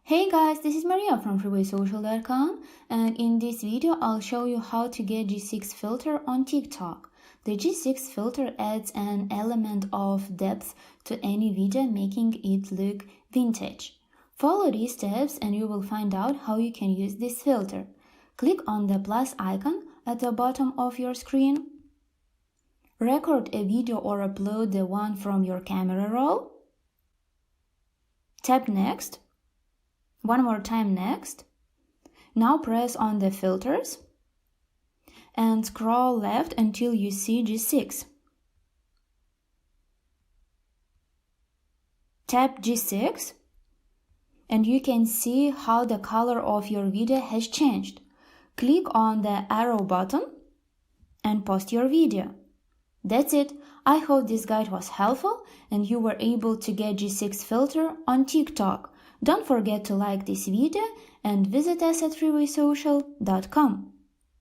Hey guys, this is Maria from freewaysocial.com, and in this video I'll show you how to get G6 filter on TikTok. The G6 filter adds an element of depth to any video, making it look vintage. Follow these steps and you will find out how you can use this filter. Click on the plus icon at the bottom of your screen. Record a video or upload the one from your camera roll. Tap next. One more time next. Now press on the filters and scroll left until you see G6. Tap G6 and you can see how the color of your video has changed. Click on the arrow button and post your video. That's it. I hope this guide was helpful and you were able to get G6 filter on TikTok. Don't forget to like this video and visit us at freewaysocial.com.